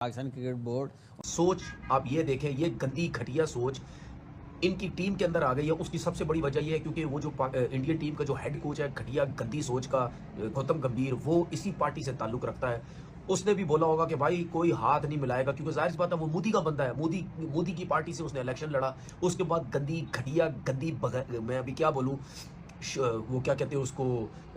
Pakistan cricket board सोच आप ये देखें, ये गंदी घटिया सोच इनकी टीम के अंदर आ गई है। उसकी सबसे बड़ी वजह ये है क्योंकि वो जो इंडियन टीम का जो हेड कोच है घटिया गंदी सोच का गौतम गंभीर, वो इसी पार्टी से ताल्लुक रखता है। उसने भी बोला होगा कि भाई कोई हाथ नहीं मिलाएगा, क्योंकि जाहिर सी बात है वो मोदी का बंदा है। मोदी की पार्टी से उसने इलेक्शन लड़ा। उसके बाद गंदी घटिया गंदी मैं अभी क्या बोलूँ, वो क्या कहते हैं उसको,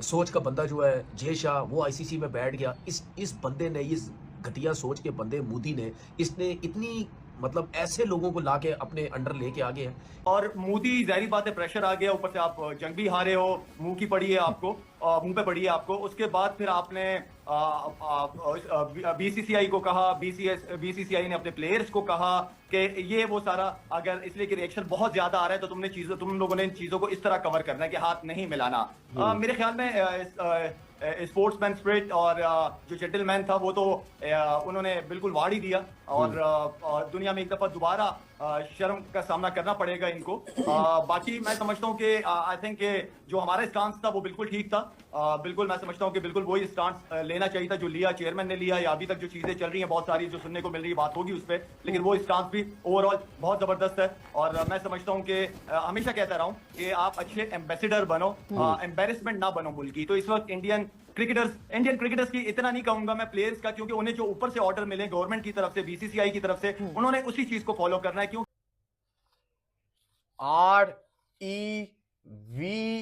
सोच का बंदा जो है जय शाह, वो आईसीसी में बैठ गया। इस बंदे ने, इस घटिया सोच के बंदे मोदी ने, इसने इतनी मतलब ऐसे लोगों को लाके अपने अंडर लेके आ गए हैं। और मोदी, जाहिर बात है प्रेशर आ गया, ऊपर से आप जंग भी हारे हो, मुंह की पड़ी है आपको, मुंह पे पड़ी है आपको। उसके बाद फिर आपने बीसीसीआई को कहा, बीसीसीआई ने अपने प्लेयर्स को कहा कि ये वो सारा, अगर इसलिए कि रिएक्शन बहुत ज्यादा आ रहा है तो तुम लोगों ने इन चीजों को इस तरह कवर करना है कि हाथ नहीं मिलाना। मेरे ख्याल में स्पोर्ट्समैन स्पिरिट और जो जेंटलमैन था वो तो उन्होंने बिल्कुल वाड़ ही दिया। और दुनिया में एक दफा दोबारा शर्म का सामना करना पड़ेगा इनको। बाकी मैं समझता हूँ कि आई थिंक जो हमारा स्टांस था वो बिल्कुल ठीक था। बिल्कुल मैं समझता हूँ कि बिल्कुल वही स्टांस लेना चाहिए था जो लिया चेयरमैन ने लिया, या अभी तक जो चीजें चल रही हैं बहुत सारी जो सुनने को मिल रही है, बात होगी उस पर, लेकिन वो स्टांस भी ओवरऑल बहुत जबरदस्त है। और मैं समझता हूँ कि हमेशा कहता रहा हूँ कि आप अच्छे एम्बेसडर बनो, एम्बेरसमेंट ना बनो मुल्क की। तो इस वक्त इंडियन क्रिकेटर्स की इतना नहीं कहूंगा मैं प्लेयर्स का, क्योंकि उन्हें जो ऊपर से ऑर्डर मिले गवर्नमेंट की तरफ से, बीसीसीआई की तरफ से, उन्होंने उसी चीज को फॉलो करना है। क्यों REVENGE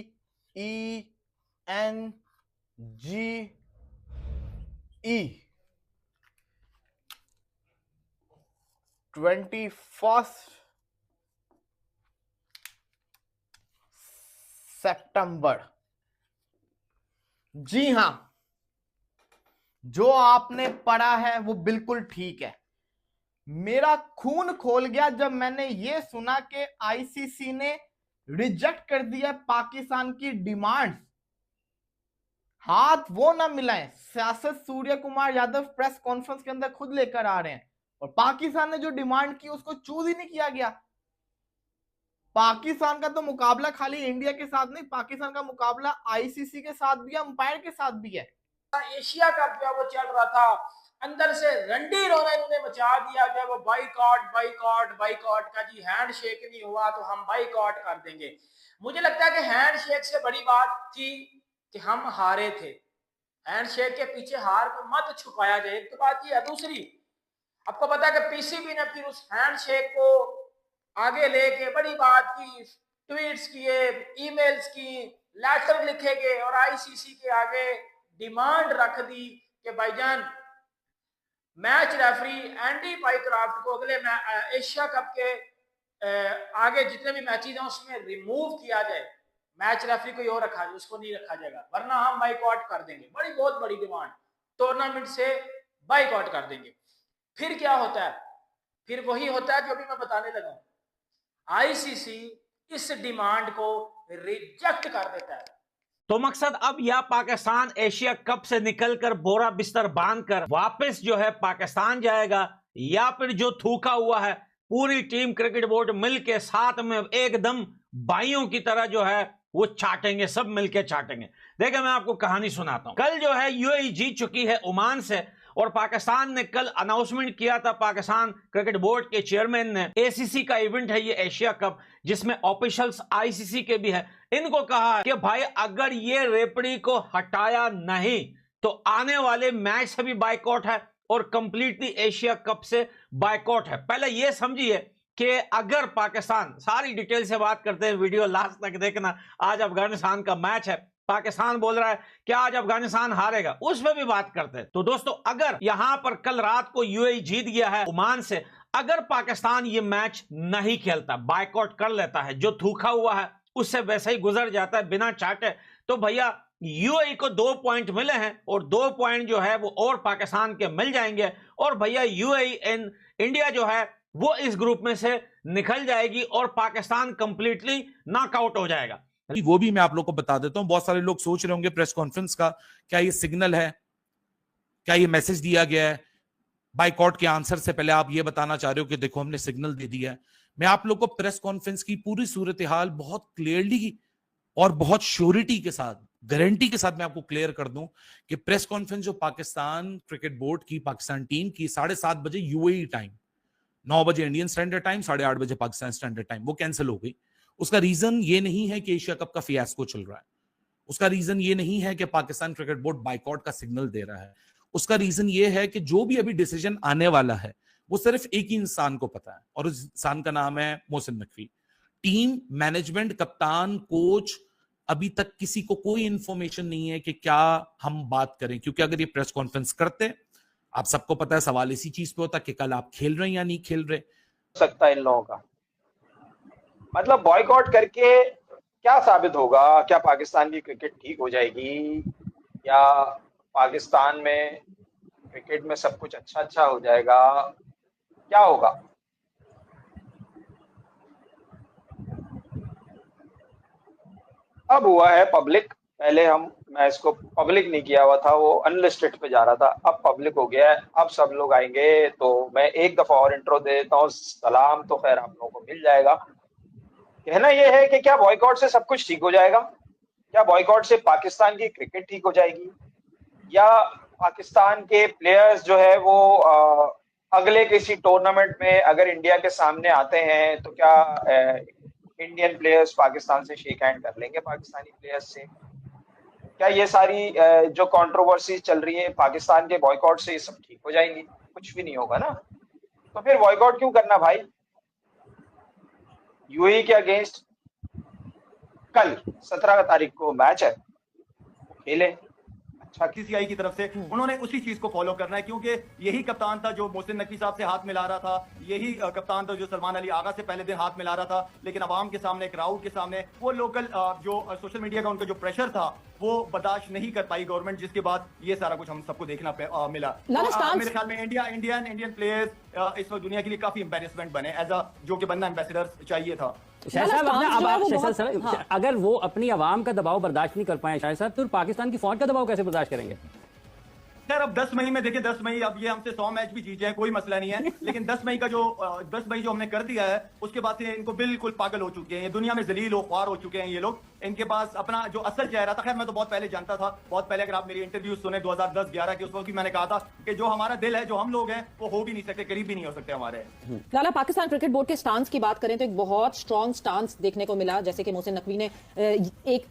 21 सितंबर। जी हां, जो आपने पढ़ा है वो बिल्कुल ठीक है। मेरा खून खोल गया जब मैंने ये सुना कि आईसीसी ने रिजेक्ट कर दिया पाकिस्तान की डिमांड्स। हाथ वो ना मिलाएं, सियासत सूर्य कुमार यादव प्रेस कॉन्फ्रेंस के अंदर खुद लेकर आ रहे हैं, और पाकिस्तान ने जो डिमांड की उसको चूज ही नहीं किया गया। पाकिस्तान का तो मुकाबला खाली इंडिया के साथ नहीं, पाकिस्तान का मुकाबला आईसीसी के साथ भी है, अंपायर के साथ भी है। एशिया कप जो है वो चल रहा था, अंदर से रंडी रोना इन्होंने मचा दिया जो है वो बाइकआउट का जी, हैंड शेक नहीं हुआ तो हम बाइकआउट कर देंगे। मुझे लगता है कि हैंड शेक से बड़ी बात थी कि हम हारे थे। हैंड शेक के पीछे हार को मत छुपाया जाए, एक तो बात ये है। दूसरी, आपको पता है कि पीसीबी ने फिर उस हैंड शेक को आगे लेके बड़ी बात की, ट्वीट्स किए, ईमेल्स की, लेटर लिखे गए और आईसीसी के आगे डिमांड रख दी कि भाईजान मैच रेफरी एंडी पाइक्राफ्ट को अगले एशिया कप के आगे जितने भी मैचेस हैं उसमें रिमूव किया जाए। मैच रेफरी कोई और रखा जाए, उसको नहीं रखा जाएगा, वरना हम बाइकआउट कर देंगे। बहुत बड़ी डिमांड, टूर्नामेंट से बाइकआउट कर देंगे। फिर क्या होता है? फिर वही होता है जो अभी मैं बताने लगा। आईसीसी इस डिमांड को रिजेक्ट कर देता है। तो मकसद अब या पाकिस्तान एशिया कप से निकलकर बोरा बिस्तर बांधकर वापस जो है पाकिस्तान जाएगा, या फिर जो थूका हुआ है पूरी टीम क्रिकेट बोर्ड मिलके साथ में एकदम भाइयों की तरह जो है वो चाटेंगे, सब मिलके चाटेंगे। देखिए मैं आपको कहानी सुनाता हूं। कल जो है यूएई जीत चुकी है ओमान से, और पाकिस्तान ने कल अनाउंसमेंट किया था, पाकिस्तान क्रिकेट बोर्ड के चेयरमैन ने, एसीसी का इवेंट है ये एशिया कप, जिसमें ऑफिशियल्स आईसीसी के भी है। इनको कहा कि भाई अगर ये रेफरी को हटाया नहीं तो आने वाले मैच से भी बाइकआउट है और कंप्लीटली एशिया कप से बाइकआउट है। पहले ये समझिए कि अगर पाकिस्तान, सारी डिटेल से बात करते हैं, वीडियो लास्ट तक देखना। आज अफगानिस्तान का मैच है, पाकिस्तान बोल रहा है कि आज अफगानिस्तान हारेगा, उस पर भी बात करते हैं। तो दोस्तों अगर यहां पर कल रात को यूएई जीत गया है ओमान से, अगर पाकिस्तान ये मैच नहीं खेलता, बाइकआउट कर लेता है, जो थूका हुआ है उससे वैसे ही गुजर जाता है बिना चाटे, तो भैया यूएई को 2 पॉइंट मिले हैं, और 2 पॉइंट जो है वो और पाकिस्तान के मिल जाएंगे, और भैया यूएई एंड इंडिया जो है वो इस ग्रुप में से निकल जाएगी और पाकिस्तान कंप्लीटली नॉकआउट हो जाएगा। वो भी मैं आप लोग को बता देता हूं। बहुत सारे लोग सोच रहे होंगे प्रेस कॉन्फ्रेंस का क्या ये सिग्नल है, क्या ये मैसेज दिया गया है? बाइकआउट के आंसर से पहले आप ये बताना चाह रहे हो कि देखो हमने सिग्नल दे दिया है। मैं आप लोग को प्रेस कॉन्फ्रेंस की पूरी सूरत हाल बहुत क्लियरली और बहुत श्योरिटी के साथ गारंटी के साथ मैं आपको क्लियर कर दूं कि प्रेस कॉन्फ्रेंस जो पाकिस्तान क्रिकेट बोर्ड की, पाकिस्तान टीम की 7:30 बजे यूएई टाइम, 9 बजे इंडियन स्टैंडर्ड टाइम, 8:30 बजे पाकिस्तान स्टैंडर्ड टाइम, वो कैंसिल हो गई। उसका रीजन ये नहीं है कि एशिया कप का फियास्को चल रहा है, उसका रीजन ये नहीं है कि पाकिस्तान क्रिकेट बोर्ड बाइकआउट का सिग्नल दे रहा है, उसका रीजन ये है कि जो भी अभी डिसीजन आने वाला है वो सिर्फ एक ही इंसान को पता है, और उस इंसान का नाम है मोहसिन नकवी। टीम, मैनेजमेंट, कप्तान, कोच, अभी तक किसी को कोई इंफॉर्मेशन नहीं है कि क्या हम बात करें, क्योंकि अगर ये प्रेस कॉन्फ्रेंस करते, आप सबको पता है सवाल इसी चीज पे होता कि कल आप खेल रहे हैं या नहीं खेल रहे। सकता है इन लोगों का, मतलब बॉयकॉट करके क्या साबित होगा? क्या पाकिस्तान की क्रिकेट ठीक हो जाएगी, या पाकिस्तान में क्रिकेट में सब कुछ अच्छा हो जाएगा? क्या होगा? अब हुआ है पब्लिक, पहले मैं इसको पब्लिक नहीं किया हुआ था, वो अनलिस्टेड पे जा रहा था, अब पब्लिक हो गया है, अब सब लोग आएंगे। तो मैं एक दफा और इंट्रो दे देता हूँ, सलाम तो खैर आप लोगों को मिल जाएगा। कहना यह है कि क्या बॉयकॉट से सब कुछ ठीक हो जाएगा? क्या बॉयकॉट से पाकिस्तान की क्रिकेट ठीक हो जाएगी, या पाकिस्तान के प्लेयर्स जो है वो अगले किसी टूर्नामेंट में अगर इंडिया के सामने आते हैं तो क्या इंडियन प्लेयर्स पाकिस्तान से शेक हैंड कर लेंगे पाकिस्तानी प्लेयर्स से? क्या ये सारी जो कंट्रोवर्सी चल रही है पाकिस्तान के बॉयकॉट से, ये सब ठीक हो जाएंगी? कुछ भी नहीं होगा ना। तो फिर बॉयकॉट क्यों करना भाई? यूएई के अगेंस्ट कल 17 तारीख को मैच है, खेले। बीसीसीआई की तरफ से उन्होंने उसी चीज को फॉलो करना है, क्योंकि यही कप्तान था जो मोहसिन नकवी साहब से हाथ मिला रहा था, यही कप्तान था जो सलमान अली आगा से पहले दिन हाथ मिला रहा था, लेकिन अवाम के सामने, क्राउड के सामने, वो लोकल जो सोशल मीडिया का उनका जो प्रेशर था वो बर्दाश्त नहीं कर पाई गवर्नमेंट, जिसके बाद ये सारा कुछ हम सबको देखना मिला। मेरे ख्याल में इंडियन प्लेयर्स इस वक्त दुनिया के लिए काफी एम्बेरसमेंट बने, एज अ जो कि बनना एम्बेसडर चाहिए था। शाहिद साहब, अगर वो अपनी आवाम का दबाव बर्दाश्त नहीं कर पाए शाहिद साहब, तो पाकिस्तान की फौज का दबाव कैसे बर्दाश्त करेंगे? खैर अब 10 मई में देखिए, 10 मई अब ये हमसे 100 मैच भी जीत जाए कोई मसला नहीं है, लेकिन 10 मई जो हमने कर दिया है उसके बाद से इनको बिल्कुल पागल हो चुके हैं, ये दुनिया में जलील हो ख्वार हो चुके हैं ये लोग। इनके पास अपना जो असल चेहरा था, खैर मैं तो बहुत पहले जानता था, बहुत पहले अगर आप मेरी इंटरव्यू सुने 2010-11 के, उस वक्त भी मैंने कहा था कि जो हमारा दिल है, जो हम लोग हैं, वो हो भी नहीं सकते, करीब भी नहीं हो सकते हमारे। लाला, पाकिस्तान क्रिकेट बोर्ड के स्टांस की बात करें तो एक बहुत स्ट्रॉन्ग स्टांस देखने को मिला, जैसे कि मोहसिन नकवी ने एक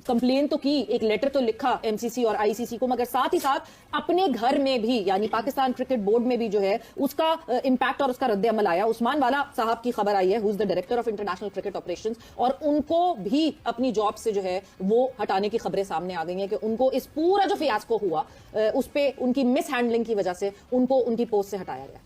कंप्लेन तो की, एक लेटर तो लिखा एमसीसी और आईसीसी को, मगर साथ ही साथ अपने घर में भी, यानी पाकिस्तान क्रिकेट बोर्ड में भी जो है उसका इंपैक्ट और उसका रद्द अमल आया। उस्मान वाला साहब की खबर आई है, who is the director of international cricket operations, और उनको भी अपनी जॉब से जो है वो हटाने की खबरें सामने आ गई हैं कि उनको इस पूरा जो फियास्को हुआ उस पे उनकी मिस हैंडलिंग की वजह से उनको उनकी पोस्ट से हटाया गया।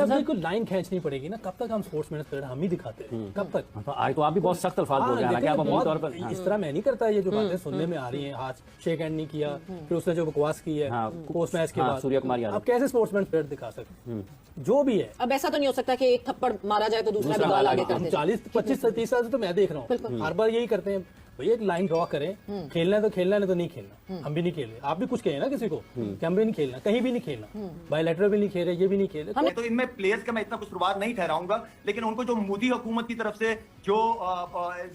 बिल्कुल लाइन खींचनी पड़ेगी ना, कब तक हम स्पोर्ट्समैन स्पिरिट हम ही दिखाते हैं, कब तक? आज तो आप भी बहुत सख्त अल्फाज बोल रहे हैं कि आप अपने तौर पर इस तरह मैं नहीं करता, ये जो बातें सुनने में आ रही हैं, हाथ शेक हैंड नहीं किया, फिर उसने जो बकवास की है पोस्ट मैच के बाद, सूर्य कुमार यादव, अब कैसे स्पोर्ट्समैन स्पिरिट दिखा सकते? जो भी है, अब ऐसा तो नहीं हो सकता कि एक थप्पड़ मारा जाए तो दूसरा भी गाल आगे कर दे। 40, 25, 30 साल से तो मैं देख रहा हूँ हर बार यही करते हैं, भैया एक लाइन ड्रॉ करें, खेलना है तो खेलना, नहीं तो नहीं खेलना। हम भी नहीं खेल रहे, आप भी कुछ कहें ना किसी को कि हम भी नहीं खेलना, कहीं भी नहीं खेलना, बायलैटरल भी नहीं खेल रहे, ये भी नहीं खेल रहे। तो इनमें प्लेयर्स का मैं इतना कुछ नहीं ठहराऊंगा, लेकिन उनको जो मोदी हुकूमत की तरफ से जो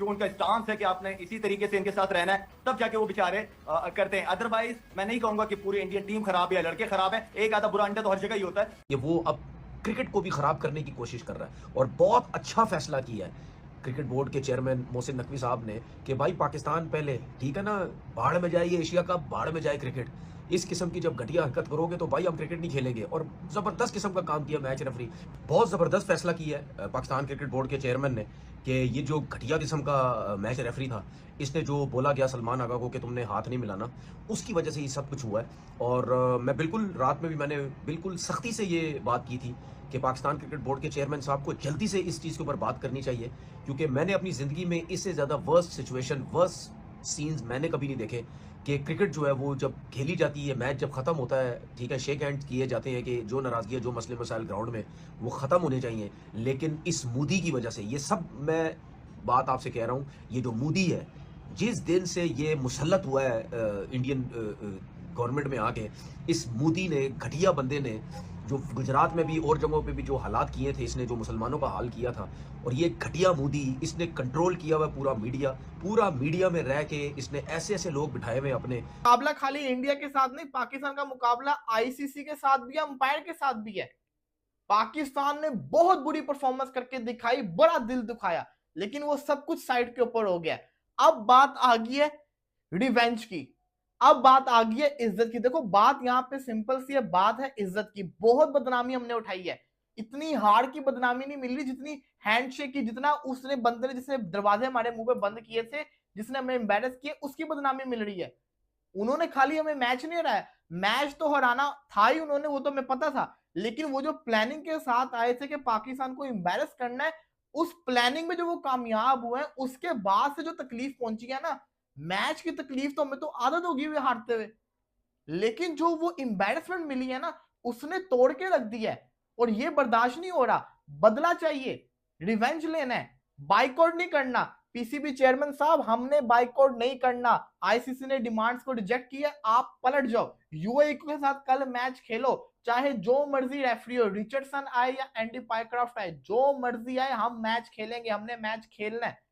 उनका स्टांस है कि आपने इसी तरीके से इनके साथ रहना है, तब जाके वो बेचारे करते हैं। अदरवाइज मैं नहीं कहूंगा कि पूरी इंडियन टीम खराब है या लड़के खराब है, एक आधा बुरा अंडा तो हर जगह ही होता है। ये वो अब क्रिकेट को भी खराब करने की कोशिश कर रहा है, और बहुत अच्छा फैसला किया है क्रिकेट बोर्ड के चेयरमैन मोहसिन नकवी साहब ने कि भाई पाकिस्तान पहले ठीक है ना, बाढ़ में जाए ये एशिया कप, बाढ़ में जाए क्रिकेट। इस किस्म की जब घटिया हरकत करोगे तो भाई हम क्रिकेट नहीं खेलेंगे, और ज़बरदस्त किस्म का काम किया मैच रेफरी, बहुत ज़बरदस्त फैसला किया है पाकिस्तान क्रिकेट बोर्ड के चेयरमैन ने कि ये जो घटिया किस्म का मैच रेफरी था, इसने जो बोला गया सलमान आगा को कि तुमने हाथ नहीं मिलाना, उसकी वजह से ये सब कुछ हुआ है। और मैं बिल्कुल रात में भी मैंने बिल्कुल सख्ती से ये बात की थी कि पाकिस्तान क्रिकेट बोर्ड के चेयरमैन साहब को जल्दी से इस चीज़ के ऊपर बात करनी चाहिए, क्योंकि मैंने अपनी ज़िंदगी में इससे ज़्यादा वर्स्ट सिचुएशन, वर्स्ट सीन्स मैंने कभी नहीं देखे कि क्रिकेट जो है वो जब खेली जाती है, मैच जब ख़त्म होता है, ठीक है, शेक हैंड किए जाते हैं कि जो नाराज़गी, जो मसले मसाइल ग्राउंड में वो ख़त्म होने चाहिए, लेकिन इस मोदी की वजह से ये सब, मैं बात आपसे कह रहा हूँ, ये जो मोदी है, जिस दिन से ये मुसल्लत हुआ है इंडियन गवर्नमेंट में आके, इस मोदी ने, घटिया बंदे ने जो गुजरात में भी और जगहों पे भी जो हालात किए थे इसने, जो मुसलमानों का हाल किया था, और ये घटिया मोदी इसने कंट्रोल किया हुआ पूरा मीडिया में रह के इसने ऐसे ऐसे लोग बिठाए हुए अपने। मुकाबला खाली इंडिया के साथ नहीं, पाकिस्तान का मुकाबला आईसीसी के साथ भी है, अंपायर के साथ भी है। पाकिस्तान ने बहुत बुरी परफॉर्मेंस करके दिखाई, बड़ा दिल दुखाया, लेकिन वो सब कुछ साइड के ऊपर हो गया। अब बात आ गई है रिवेंज की, अब बात आ गई है इज्जत की। देखो बात यहाँ पे सिंपल सी है, बात है इज्जत की। बहुत बदनामी हमने उठाई है, इतनी हार की बदनामी नहीं मिल रही जितनी हैंडशेक की, जितना उसने बंदे ने जिसने दरवाजे हमारे मुंह पे बंद किए थे, जिसने हमें एम्बेरस किए, उसकी बदनामी मिल रही है। उन्होंने खाली हमें मैच नहीं हराया, मैच तो हराना था ही उन्होंने, वो तो हमें पता था, लेकिन वो जो प्लानिंग के साथ आए थे कि पाकिस्तान को एम्बेरस करना है, उस प्लानिंग में जो वो कामयाब हुए, उसके बाद से जो तकलीफ पहुंची है ना, मैच की तकलीफ तो हमें तो आदत होगी हुई हारते हुए, लेकिन जो वो एम्बैरेसमेंट मिली है ना, उसने तोड़ के रख दिया है। और ये बर्दाश्त नहीं हो रहा, बदला चाहिए, रिवेंज लेना है, बाइकआउट नहीं करना। पीसीबी चेयरमैन साहब, हमने बाइकआउट नहीं करना, आईसीसी ने डिमांड्स को रिजेक्ट किया, आप पलट जाओ, यूएई के साथ कल मैच खेलो, चाहे जो मर्जी रेफरी हो, रिचर्डसन आए या एंडी पाइक्रॉफ्ट आए, जो मर्जी आए, हम मैच खेलेंगे, हमने मैच खेलना है।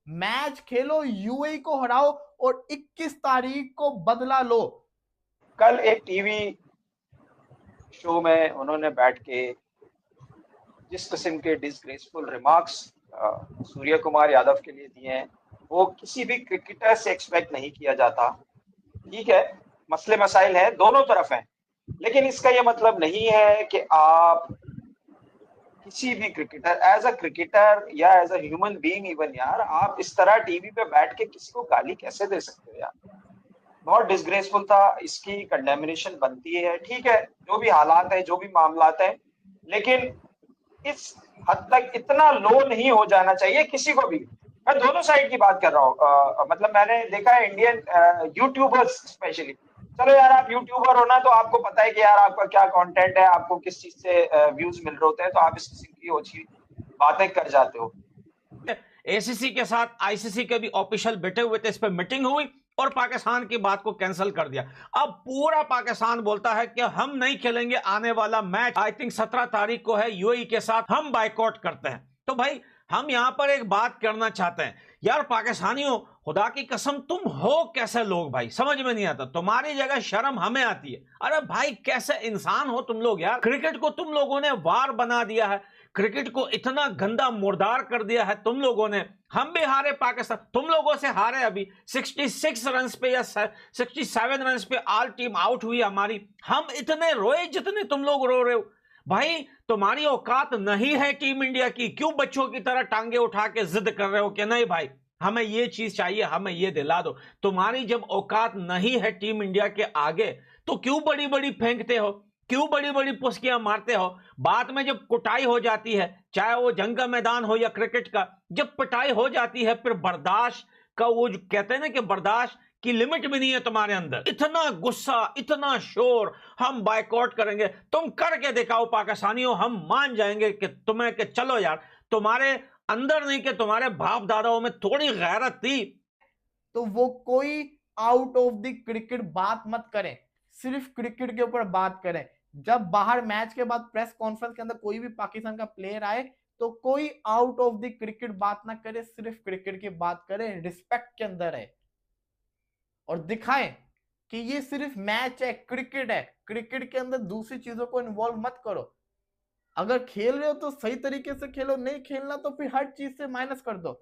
मैच खेलो, यूएई को हराओ और 21 तारीख को बदला लो। कल एक टीवी शो में उन्होंने बैठ के जिस किस्म के डिसग्रेसफुल रिमार्क्स सूर्य कुमार यादव के लिए दिए हैं, वो किसी भी क्रिकेटर से एक्सपेक्ट नहीं किया जाता। ठीक है, मसले मसाइल हैं, दोनों तरफ हैं, लेकिन इसका ये मतलब नहीं है कि आप किसी भी क्रिकेटर, एज अ क्रिकेटर या as a human being even, यार आप इस तरह टीवी पे बैठ के किसी को गाली कैसे दे सकते हो यार। बहुत डिसग्रेसफुल था, इसकी कंडेमिनेशन बनती है। ठीक है, जो भी हालात है, जो भी मामलात है, लेकिन इस हद तक इतना लो नहीं हो जाना चाहिए किसी को भी। मैं दोनों साइड की बात कर रहा हूँ। मतलब मैंने देखा है इंडियन यूट्यूबर्स स्पेशली, चलो यार आप यूट्यूबर हो ना, तो आपको पता है कि यार आपका क्या कंटेंट है, आपको किस चीज से व्यूज मिल रहे होते हैं, तो आप इस किस्म की अच्छी बातें कर जाते हो। एसीसी के साथ आईसीसी के भी ऑफिशियल बैठे हुए थे, इस पर मीटिंग हुई और पाकिस्तान की बात को कैंसिल कर दिया। अब पूरा पाकिस्तान बोलता है कि हम नहीं खेलेंगे आने वाला मैच, आई थिंक 17 तारीख को है यूएई के साथ, हम बाइकआउट करते हैं। तो भाई हम यहां पर एक बात करना चाहते हैं यार, पाकिस्तानियों, खुदा की कसम तुम हो कैसे लोग भाई, समझ में नहीं आता। तुम्हारी जगह शर्म हमें आती है। अरे भाई कैसे इंसान हो तुम लोग यार। क्रिकेट को तुम लोगों ने वार बना दिया है, क्रिकेट को इतना गंदा मुर्दार कर दिया है तुम लोगों ने। हम भी हारे, पाकिस्तान तुम लोगों से हारे अभी 66 रन पे या 67 रन पे ऑल टीम आउट हुई हमारी। हम इतने रोए जितने तुम लोग रो रहे हो। भाई तुम्हारी औकात नहीं है टीम इंडिया की, क्यों बच्चों की तरह टांगे उठा के जिद कर रहे हो कि नहीं भाई हमें ये चीज चाहिए, हमें ये दिला दो। तुम्हारी जब औकात नहीं है टीम इंडिया के आगे, तो क्यों बड़ी बड़ी फेंकते हो, क्यों बड़ी बड़ी पुस्कियां मारते हो। बाद में जब कुटाई हो जाती है, चाहे वो जंग का मैदान हो या क्रिकेट का, जब पिटाई हो जाती है, फिर बर्दाश्त का वो जो कहते हैं ना कि बर्दाश्त की लिमिट भी नहीं है तुम्हारे अंदर। इतना गुस्सा, इतना शोर, हम बाइकआउट करेंगे, तुम करके दिखाओ पाकिस्तानियों, हम मान जाएंगे कि तुम्हें कि चलो यार तुम्हारे अंदर नहीं कि तुम्हारे बाप दादाओं में थोड़ी गैरत थी। तो वो कोई आउट ऑफ द क्रिकेट बात मत करें, सिर्फ क्रिकेट के ऊपर बात करें। जब बाहर मैच के बाद प्रेस कॉन्फ्रेंस के अंदर कोई भी पाकिस्तान का प्लेयर आए, तो कोई आउट ऑफ द क्रिकेट बात ना करे, सिर्फ क्रिकेट की बात करें, रिस्पेक्ट के अंदर है, और दिखाएं कि ये सिर्फ मैच है, क्रिकेट है। क्रिकेट के अंदर दूसरी चीजों को इन्वॉल्व मत करो। अगर खेल रहे हो तो सही तरीके से खेलो, नहीं खेलना तो फिर हर चीज से माइनस कर दो।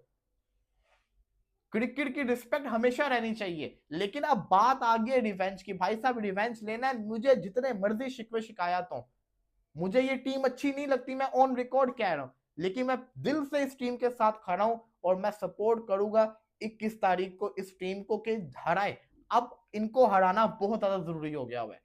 क्रिकेट की रिस्पेक्ट हमेशा रहनी चाहिए। लेकिन अब बात आ गई रिवेंज की। भाई साहब रिवेंज लेना है, मुझे जितने मर्जी शिकवे शिकायत हो, मुझे ये टीम अच्छी नहीं लगती, मैं ऑन रिकॉर्ड कह रहा हूं, लेकिन मैं दिल से इस टीम के साथ खड़ा हूं और मैं सपोर्ट करूंगा 21 तारीख को इस टीम को कि हराए। अब इनको हराना बहुत ज्यादा जरूरी हो गया हुआ है।